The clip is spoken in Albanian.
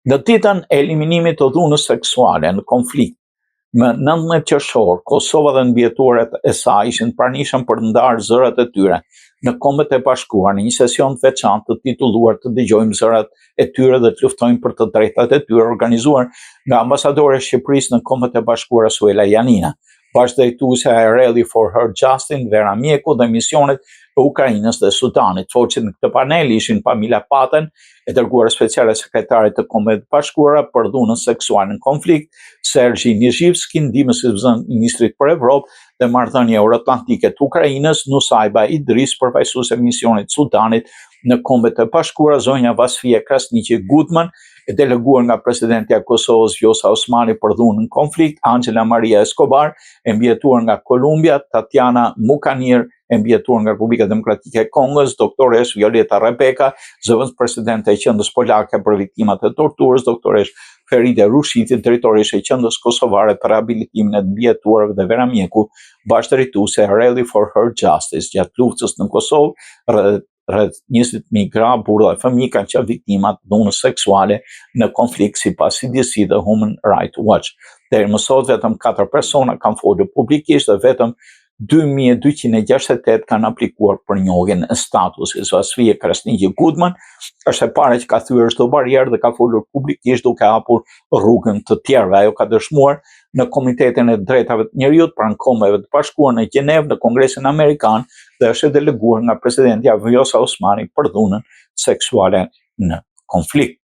Në ditën e eliminimit të dhunës seksuale në konflikt, më 19 qershor, Kosova dhe mbijetuarit e saj ishin pranishëm për të ndarë zërat e tyre në Kombet e Bashkuar në një sesion të veçantë të titulluar të dëgjojmë zërat e tyre dhe të luftojmë për të drejtat e tyre, organizuar nga ambasadore e Shqipërisë në Kombet e Bashkuara Suela Janina, bashkëdrejtuesja e Rally for Her Justice, Vera Mjeku dhe misionet e Ukrainës dhe Sudanit. Foqet në këtë panel ishin Pamila Paten, e dërguar speciale sekretarit të Kombeve të Bashkuara për dhunën seksuale në konflikt, Sergji Nizhivski, ndihmës i ministrit për Evropë dhe marrëdhënie euroatlantike të Ukrainës, Nusajba Idris, përfaqësuese e misionit Sudanit në Kombet e Bashkuara, zonja Vasfia Krasniqi Gutman, e deleguar nga presidenti i Kosovës Vjosa Osmani për dhunën në konflikt, Angela Maria Escobar, e mbijetuar nga Kolumbia, Tatiana Mukanir, e mbijetuar nga Republika Demokratike e Kongos, doktoresh Violeta Rebeka, zëvendës presidente e Qendrës Polake për Viktimat e Torturës, doktoresh Feride Rushiti, drejtoresh e Qendrës Kosovare për Rehabilitimin e të mbijetuarve dhe Vera Mjeku, bashkëdrejtuese e Rally for Her Justice. Gjatë luftës në Kosovë, rreth 20.000 gra, burra dhe fëmijë kanë qenë viktimat dhunës seksuale në konflikt sipas CDC dhe Human Rights Watch. Deri më sot vetëm 4 persona kanë folur publikisht dhe vetëm 2268 kanë aplikuar për njohjen e statusit. Vasfia Krasniqi Gutman është e para që ka thyer çdo barrierë dhe ka folur publikisht duke hapur rrugën të tjerëve. Ajo ka dëshmuar në Komitetin e Drejtave të Njerëzit pranë Kombeve të Bashkuara në Gjenevë në Kongresin Amerikan dhe është e deleguar nga presidenti Vjosa Osmani për dhunën seksuale në konflikt.